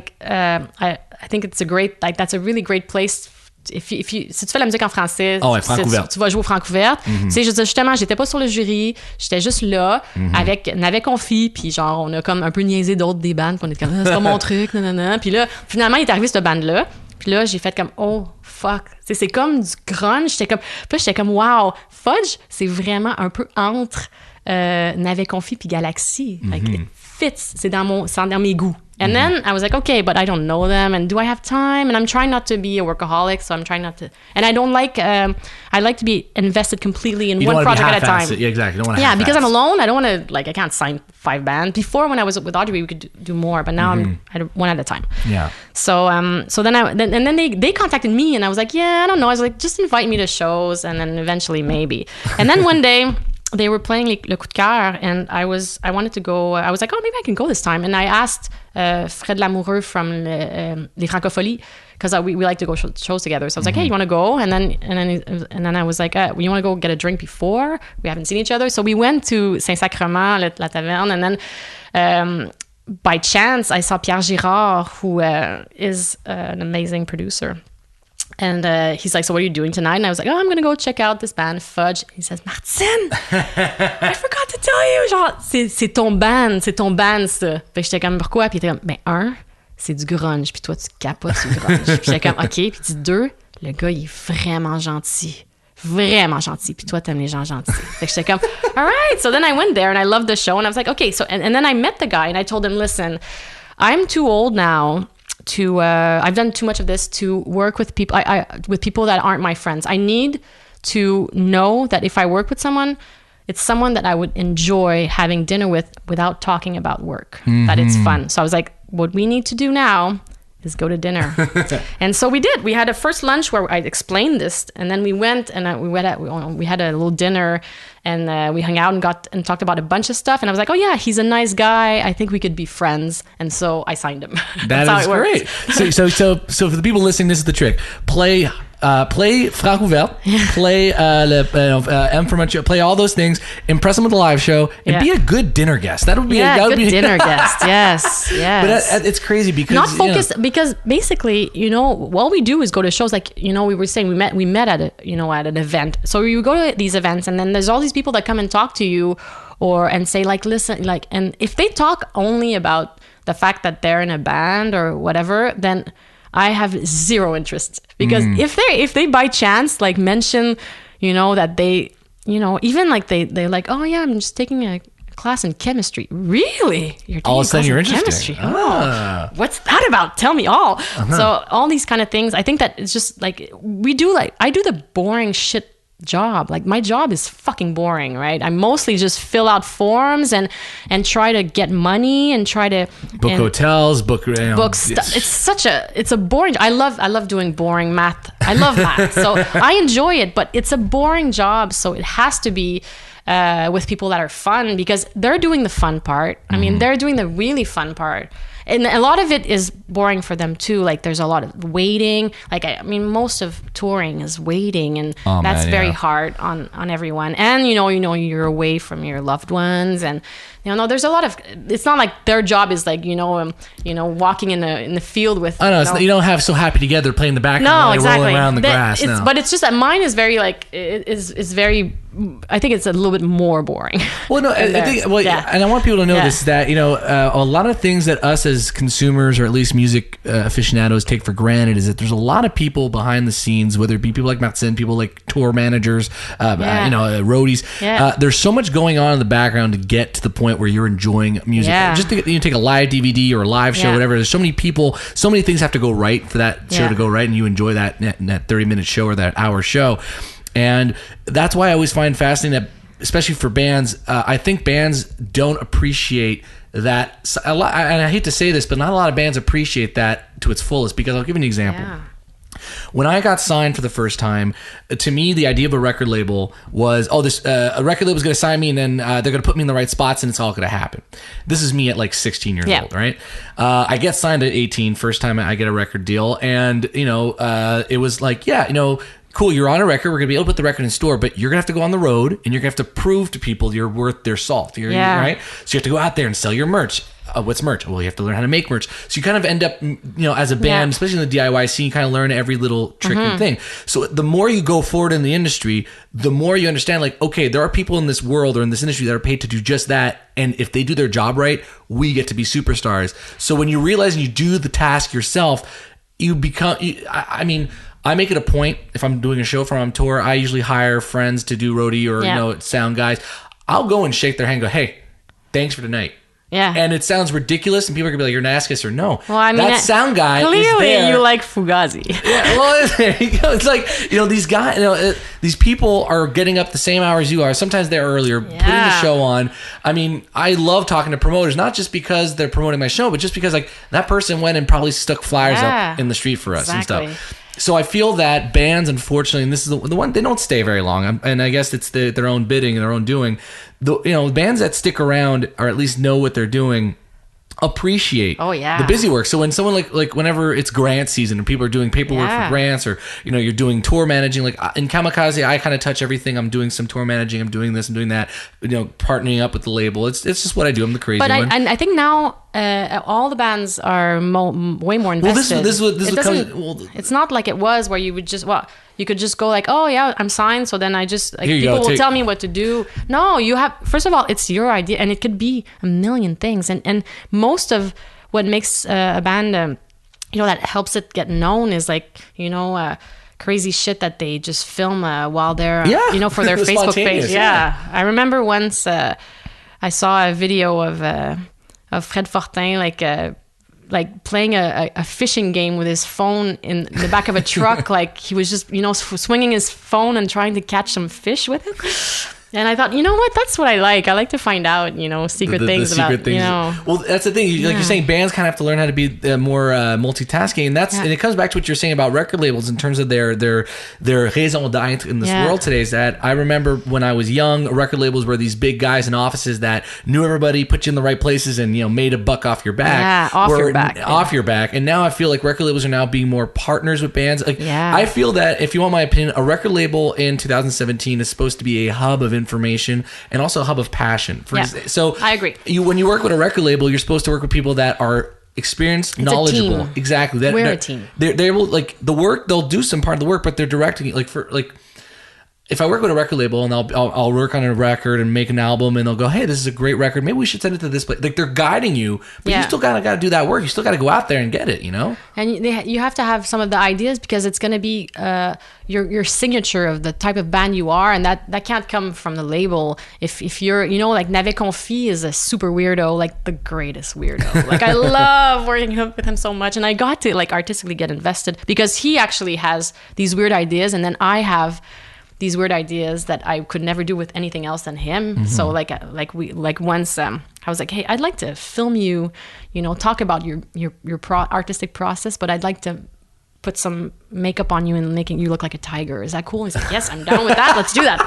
think it's a great that's a really great place. Si tu fais la musique en français, tu vas jouer au Francouvertes. Tu sais, justement, j'étais pas sur le jury, j'étais juste là avec Navet Confi, puis genre on a comme un peu niaisé d'autres des bandes, puis on était comme c'est pas mon truc, nanana. Puis là, finalement, il est arrivé cette bande-là. Puis là, j'ai fait comme oh fuck, c'est comme du grunge. J'étais comme wow, Fuudge, c'est vraiment un peu entre Navet Confi puis Galaxie. Like, it fits, c'est dans mes goûts. And then I was like, okay, but I don't know them, and do I have time? And I'm trying not to be a workaholic, so I'm trying not to. And I don't like. I like to be invested completely in one project at a time. Yeah, exactly. Yeah, because I'm alone. I don't want to I can't sign 5 bands. Before, when I was with Audrey, we could do more, but now I'm one at a time. Yeah. So then they contacted me, and I was like, yeah, I don't know. I was like, just invite me to shows, and then eventually maybe. And then one day, they were playing Le Coup de Cœur, and I wanted to go. I was like, oh, maybe I can go this time. And I asked Fred Lamoureux from Les Francopholies, because we like to go shows together. So I was like, hey, you want to go? And then I was like, you want to go get a drink before? We haven't seen each other. So we went to Saint-Sacrement, La Taverne, and then by chance, I saw Pierre Girard, who is an amazing producer. And he's like, so what are you doing tonight? And I was like, oh, I'm going to go check out this band, Fuudge. He says, Martine, I forgot to tell you, genre, c'est ton band, ça. Fait que j'étais comme, pourquoi? Puis il était comme, ben, c'est du grunge, puis toi, tu capotes sur le grunge. Puis j'étais comme, OK. Puis dit, 2, le gars, il est vraiment gentil. Vraiment gentil. Puis toi, t'aimes les gens gentils. Fait que j'étais comme, all right. So then I went there, and I loved the show. And I was like, okay. So, and then I met the guy, and I told him, listen, I'm too old now to I've done too much of this to work with people with people that aren't my friends. I need to know that if I work with someone, it's someone that I would enjoy having dinner with without talking about work, that it's fun. So I was like, what we need to do now is go to dinner. And so we did. We had a first lunch where I explained this, and then we went and we had a little dinner, and we hung out and talked about a bunch of stuff. And I was like, oh yeah, he's a nice guy. I think we could be friends. And so I signed him. That is great. So for the people listening, this is the trick. Play Franck Ouvert, play M for Montreal, play all those things, impress them with a live show, and be a good dinner guest. That would be a good dinner guest. Yes. But it's crazy because not focused, because basically, what we do is go to shows. Like, we were saying, we met at at an event. So you go to these events, and then there's all these people that come and talk to you, and say like, listen, like, and if they talk only about the fact that they're in a band or whatever, then I have zero interest, because if they by chance like mention, that they, even like they're like, oh yeah, I'm just taking a class in chemistry. Really? You're taking all of a sudden you're interested. interested. Chemistry. Oh, what's that about? Tell me all. So all these kind of things, I think that it's just like I do the boring shit job. Like, my job is fucking boring, right? I mostly just fill out forms and try to get money and try to book hotels, book stuff. It's a boring. I love doing boring math. I love math, so I enjoy it. But it's a boring job, so it has to be with people that are fun, because they're doing the fun part. I mean, they're doing the really fun part. And a lot of it is boring for them too. Like, there's a lot of waiting. Like, I mean, most of touring is waiting, and that's very hard on everyone. And you're away from your loved ones, and there's a lot of. It's not like their job is like walking in the field with. I know, you don't have So Happy Together playing the background while you're rolling around the grass. But it's just that mine is very like is very. I think it's a little bit more boring. Well, no, I think. Well, and I want people to know this, that a lot of things that us as consumers, or at least music aficionados, take for granted is that there's a lot of people behind the scenes, whether it be people like Martine, people like tour managers, roadies. There's so much going on in the background to get to the point where you're enjoying music. Just to take a live DVD or a live show, whatever. There's so many people, so many things have to go right for that show to go right, and you enjoy that 30-minute show or that hour show. And that's why I always find fascinating that, especially for bands, I think bands don't appreciate that a lot. And I hate to say this, but not a lot of bands appreciate that to its fullest, because I'll give you an example. When I got signed for the first time, to me, the idea of a record label was, a record label is going to sign me, and then they're going to put me in the right spots, and it's all going to happen. This is me at like 16 years old, right? I get signed at 18, first time I get a record deal, and it was like, cool, you're on a record, we're going to be able to put the record in store, but you're going to have to go on the road, and you're going to have to prove to people you're worth their salt, right? So you have to go out there and sell your merch. What's merch? Well, you have to learn how to make merch. So you kind of end up, as a band, especially in the DIY scene, you kind of learn every little trick and thing. So the more you go forward in the industry, the more you understand, like, okay, there are people in this world or in this industry that are paid to do just that, and if they do their job right, we get to be superstars. So when you realize and you do the task yourself, you become, I make it a point, if I'm doing a show from on tour, I usually hire friends to do roadie or sound guys. I'll go and shake their hand and go, hey, thanks for tonight. Yeah. And it sounds ridiculous, and people are gonna be like, "You're an ass or no." Well, I mean, that sound guy clearly is there. you like Fugazi. Yeah, well, there you go. It's like, these guys, these people are getting up the same hours you are. Sometimes they're earlier, putting the show on. I mean, I love talking to promoters, not just because they're promoting my show, but just because like that person went and probably stuck flyers up in the street for us and stuff. So I feel that bands, unfortunately, and this is the one, they don't stay very long, and I guess it's their own bidding and their own doing. Bands that stick around or at least know what they're doing appreciate the busy work. So when someone like whenever it's grant season and people are doing paperwork for grants, or you're doing tour managing, like in Kamikaze, I kind of touch everything. I'm doing some tour managing, I'm doing this, I'm doing that, partnering up with the label. It's just what I do. I'm the crazy one. I think now all the bands are way more invested. Well, this is what comes. It's not like it was where you would just you could just go like, oh yeah, I'm signed, so then I just like people will tell me what to do. No, you have, first of all, it's your idea, and it could be a million things, and most of what makes a band that helps it get known is like crazy shit that they just film while they're for their Facebook page. I remember once I saw a video of Fred Fortin like playing a fishing game with his phone in the back of a truck. Like he was just, swinging his phone and trying to catch some fish with it. And I thought, what? That's what I like. I like to find out, secret things about, Well, that's the thing. Like you're saying, bands kind of have to learn how to be more multitasking, and and it comes back to what you're saying about record labels in terms of their raison d'être in this world today. Is that I remember when I was young, record labels were these big guys in offices that knew everybody, put you in the right places, and made a buck off your back. Off your back. And now I feel like record labels are now being more partners with bands. Like I feel that, if you want my opinion, a record label in 2017 is supposed to be a hub of information and also a hub of passion. So I agree. When you work with a record label, you're supposed to work with people that are experienced, knowledgeable. A team. Exactly. We're a team. They will like the work. They'll do some part of the work, but they're directing it. If I work with a record label and I'll work on a record and make an album, and they'll go, hey, this is a great record, maybe we should send it to this place. Like they're guiding you, but you still gotta do that work. You still gotta go out there and get it, And you have to have some of the ideas, because it's gonna be your signature of the type of band you are, and that can't come from the label. If you're, like Navet Confi is a super weirdo, like the greatest weirdo. Like I love working with him so much, and I got to like artistically get invested because he actually has these weird ideas, and then I have these weird ideas that I could never do with anything else than him. Mm-hmm. So like once I was like, hey, I'd like to film you, talk about your artistic process, but I'd like to put some makeup on you and making you look like a tiger. Is that cool? He's like, yes, I'm down with that. Let's do that.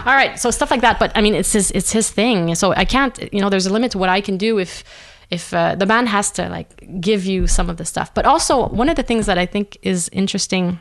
All right. So stuff like that. But I mean, it's his thing. So I can't, there's a limit to what I can do if the band has to like give you some of the stuff. But also one of the things that I think is interesting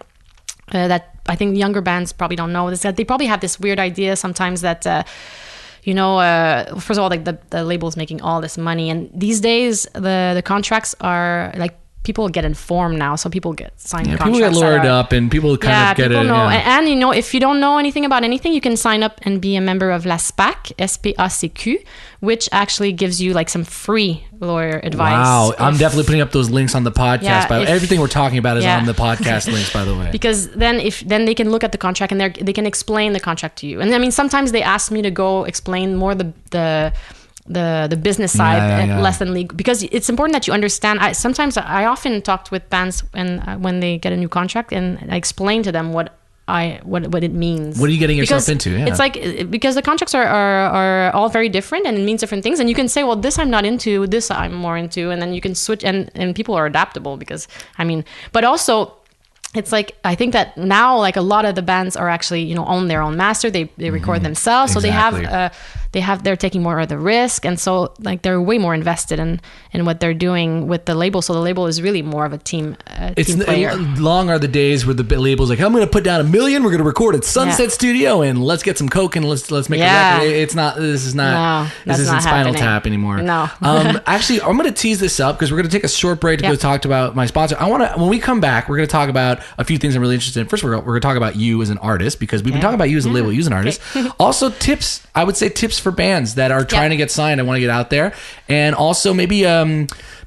that I think younger bands probably don't know is that they probably have this weird idea sometimes that, first of all, like the label's making all this money, and these days the contracts are like, people get informed now, so people get signed contracts. People get lured up, and people kind of get it. Know. And if you don't know anything about anything, you can sign up and be a member of La SPAC, SPACQ, which actually gives you like some free lawyer advice. Wow, I'm definitely putting up those links on the podcast. Everything we're talking about is on the podcast links, by the way. Because then they can look at the contract and they can explain the contract to you. And I mean, sometimes they ask me to go explain more the business side less than legal, because it's important that you understand. I often talked with bands when they get a new contract, and I explain to them what it means. What are you getting yourself into? Yeah. It's like, because the contracts are all very different, and it means different things, and you can say, well, this I'm not into, this I'm more into, and then you can switch, and people are adaptable, because but also it's like, I think that now, like, a lot of the bands are actually, own their own master. They record themselves. Exactly. So they're taking more of the risk. And so, like, they're way more invested in what they're doing with the label. So the label is really more of a team player. Long are the days where the label's like, I'm going to put down $1 million. We're going to record at Sunset Studio, and let's get some coke, and let's make a record. It's not, this isn't Spinal Tap anymore. No. Actually, I'm going to tease this up, because we're going to take a short break to go talk about my sponsor. When we come back, we're going to talk about a few things I'm really interested in. First, we're going to talk about you as an artist, because we've been talking about you as a label, you as an artist. Also, tips. I would say tips for bands that are trying to get signed and want to get out there, and also maybe a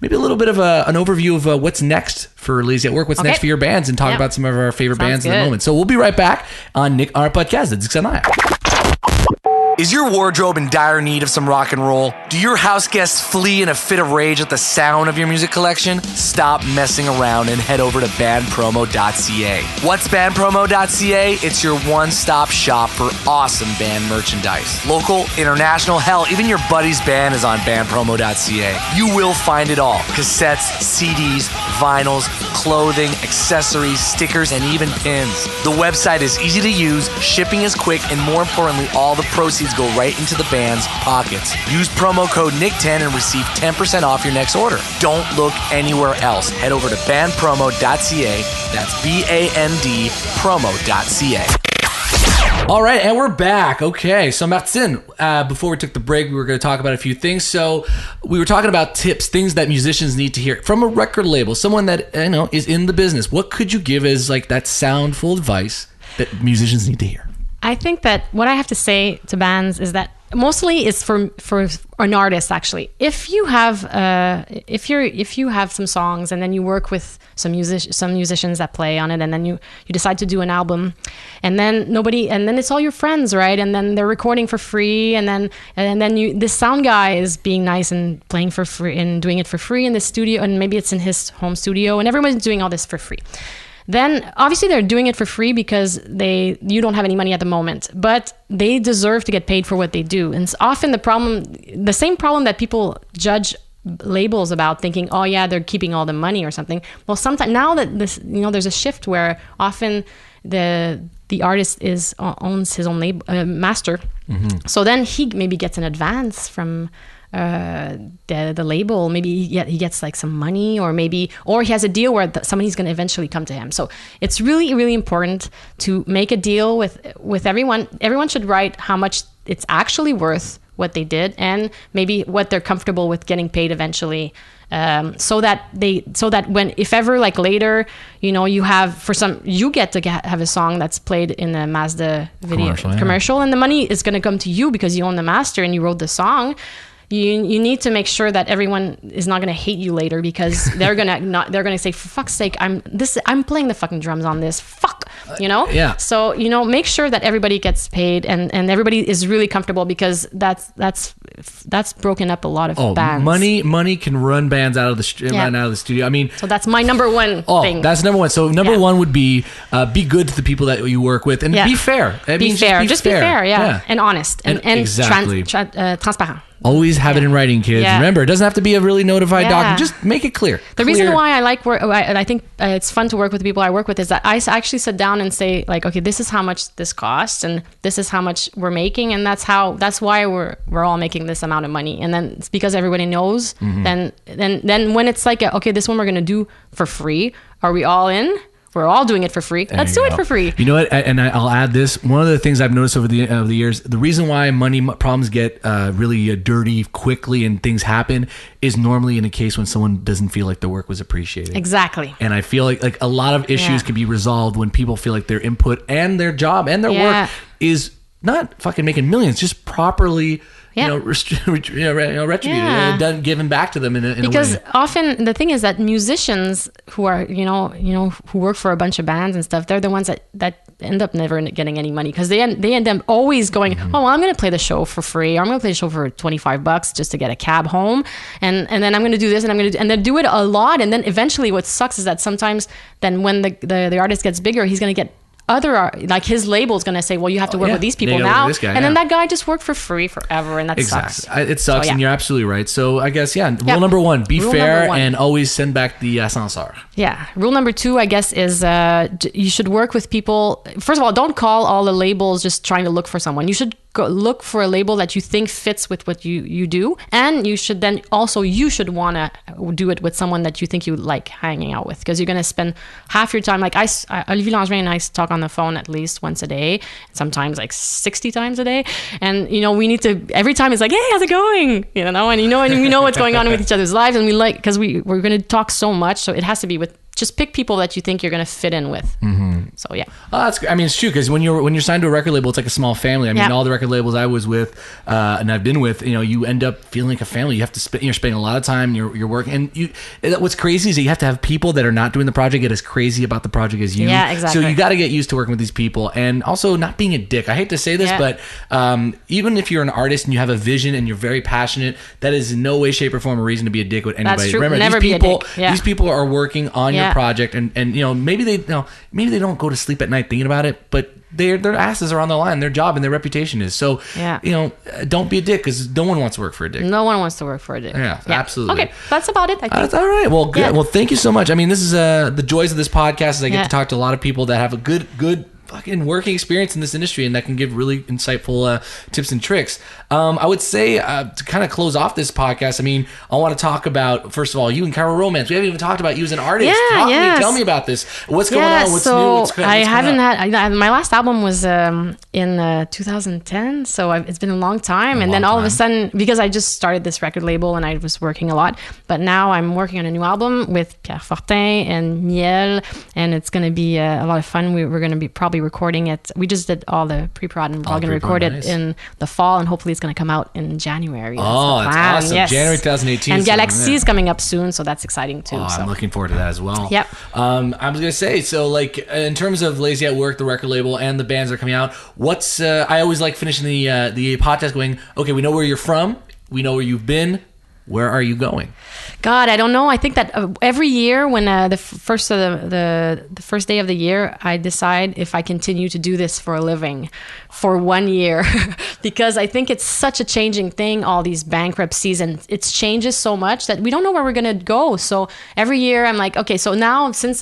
little bit of an overview of what's next for Lazy at Work. What's next for your bands, and talk about some of our favorite bands in the moment. So we'll be right back on our podcast. It's Dixie and I. Is your wardrobe in dire need of some rock and roll? Do your house guests flee in a fit of rage at the sound of your music collection? Stop messing around and head over to bandpromo.ca. What's bandpromo.ca? It's your one-stop shop for awesome band merchandise. Local, international, hell, even your buddy's band is on bandpromo.ca. You will find it all. Cassettes, CDs, vinyls, clothing, accessories, stickers, and even pins. The website is easy to use, shipping is quick, and more importantly, all the proceeds go right into the band's pockets. Use promo code NICK10 and receive 10% off your next order. Don't look anywhere else. Head over to bandpromo.ca. That's BAND promo.ca. All right, and we're back. Okay, so Martine, before we took the break, we were going to talk about a few things. So we were talking about tips, things that musicians need to hear from a record label, someone that is in the business. What could you give as like that soundful advice that musicians need to hear? I think that what I have to say to bands is that mostly it's for an artist. Actually, if you have some songs and then you work with some musicians that play on it, and then you decide to do an album, and then it's all your friends, right? And then they're recording for free, and then this sound guy is being nice and playing for free and doing it for free in the studio, and maybe it's in his home studio, and everyone's doing all this for free. Then obviously they're doing it for free because you don't have any money at the moment, but they deserve to get paid for what they do. And it's often the same problem that people judge labels about, thinking, oh yeah, they're keeping all the money or something. Well, sometimes now that there's a shift where often the artist owns his own label, master. Mm-hmm. So then he maybe gets an advance from the label. Maybe he gets like some money, or he has a deal where somebody's going to eventually come to him. So it's really, really important to make a deal with everyone. Everyone should write how much it's actually worth, what they did, and maybe what they're comfortable with getting paid eventually. So that when, if ever like later, you get to have a song that's played in a Mazda video commercial, and the money is going to come to you because you own the master and you wrote the song. You need to make sure that everyone is not going to hate you later, because they're gonna say, for fuck's sake, I'm playing the fucking drums on this, Yeah. So make sure that everybody gets paid and everybody is really comfortable, because that's broken up a lot of bands. Money can run bands out of the studio. I mean, so that's my number one thing. That's number one. So number one would be good to the people that you work with, and be fair. Be fair, and honest and exactly. Transparent. Always have it in writing, kids. Yeah. Remember, it doesn't have to be a really notified document. Just make it clear. The reason why I like work, and I think it's fun to work with the people I work with, is that I actually sit down and say, like, okay, this is how much this costs, and this is how much we're making, and that's why we're all making this amount of money. And then it's because everybody knows. Mm-hmm. Then when it's like, okay, this one we're gonna do for free. Are we all in? We're all doing it for free. Let's do it for free. You know what? And I'll add this. One of the things I've noticed over the years, the reason why money problems get really dirty quickly and things happen is normally in a case when someone doesn't feel like the work was appreciated. Exactly. And I feel like a lot of issues can be resolved when people feel like their input and their job and their work is not fucking making millions, just properly retributed, done, given back to them in a way. Because often the thing is that musicians who are who work for a bunch of bands and stuff, they're the ones that end up never getting any money, because they end up always going, oh, well, I'm going to play the show for free, or I'm going to play the show for $25 just to get a cab home, and then I'm going to do this, and I'm going to and then do it a lot, and then eventually what sucks is that sometimes then when the artist gets bigger, he's going to get like his label's going to say, well, you have to work with these people now, then that guy just worked for free forever, and that sucks. It sucks, and you're absolutely right. So I guess rule number one, be fair and always send back the ascenseur. Rule number two, I guess, is you should work with people. First of all, don't call all the labels just trying to look for someone. You should go look for a label that you think fits with what you do, and you should want to do it with someone that you think you like hanging out with, because you're going to spend half your time, like Olivier Langevin and I talk on the phone at least once a day, sometimes like 60 times a day, and we need to, every time it's like, hey, how's it going, and we know what's going on with each other's lives, and we because we're going to talk so much, so it has to be with just pick people that you think you're going to fit in with. So yeah. Oh, that's. I mean, it's true because when you're signed to a record label, it's like a small family. I mean, all the record labels I was with and I've been with, you end up feeling like a family. You have to you're spending a lot of time. You're working, and what's crazy is that you have to have people that are not doing the project get as crazy about the project as you. Yeah, exactly. So you got to get used to working with these people, and also not being a dick. I hate to say this, but even if you're an artist and you have a vision and you're very passionate, that is in no way, shape, or form a reason to be a dick with anybody. That's true. Remember, Never these people are working on your project, and maybe they don't go to sleep at night thinking about it, but their asses are on the line, their job and their reputation is. So, don't be a dick because no one wants to work for a dick. No one wants to work for a dick. Yeah, absolutely. Okay, that's about it, I think. That's all right. Well, good. Yeah. Well, thank you so much. I mean, this is the joys of this podcast is I get to talk to a lot of people that have a good fucking working experience in this industry and that can give really insightful tips and tricks. I would say to kind of close off this podcast, I mean, I want to talk about, first of all, you and Camaromance. We haven't even talked about you as an artist. Tell me about this. What's going on? What's new? What's I haven't had my last album was in 2010, so it's been a long time. And then all of a sudden, because I just started this record label and I was working a lot, but now I'm working on a new album with Pierre Fortin and Miel, and it's going to be a lot of fun. We're going to be probably recording it. We just did all the pre-prod and we're going to record it in the fall, and hopefully it's going to come out in January. That's awesome. Yes. January 2018. And Galaxie is coming up soon, so that's exciting too. I'm looking forward to that as well. Yep. I was going to say, so like in terms of Lazy at Work, the record label, and the bands that are coming out, what's I always like finishing the podcast going, okay, we know where you're from, we know where you've been, where are you going? God, I don't know. I think that every year when the first day of the year, I decide if I continue to do this for a living for 1 year, because I think it's such a changing thing. All these bankruptcies and it changes so much that we don't know where we're gonna go. So every year I'm like, okay, so now since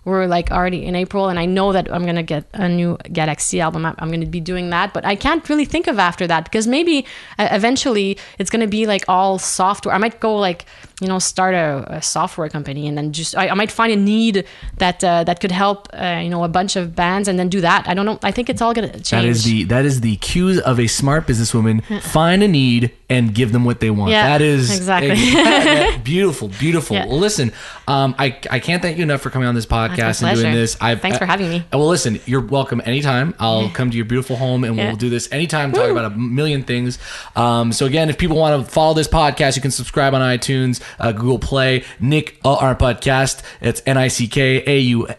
we're like already in April and I know that I'm gonna get a new Galaxie album, I'm gonna be doing that, but I can't really think of after that because maybe eventually it's gonna be like all software. I might go like, start a software company and then just I might find a need that could help a bunch of bands and then do that. I don't know. I think it's all gonna change. That is the cues of a smart businesswoman. Find a need and give them what they want. Yeah, that is exactly beautiful. Yeah. Well, listen, I can't thank you enough for coming on this podcast and doing this. Thanks for having me. Well, listen, you're welcome anytime. I'll come to your beautiful home and we'll do this anytime. Talk about a million things. So again, if people want to follow this podcast, you can subscribe on iTunes, Google Play. Nick our podcast. It's NICKAUN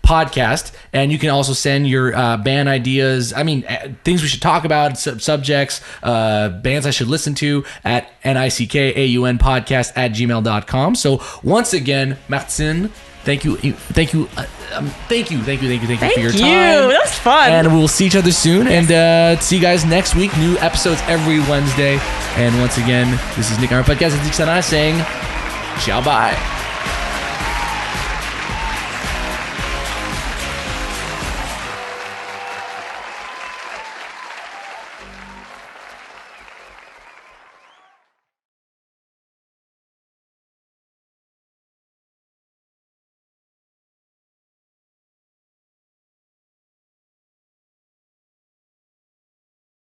podcast, and you can also send your band ideas, things we should talk about, subjects, bands I should listen to at NICKAUNpodcast@gmail.com. So once again, Martine, thank you for your time. That was fun. And we'll see each other soon, and see you guys next week. New episodes every Wednesday. And once again, this is Nick on our podcast. It's Dixana saying, ciao, bye.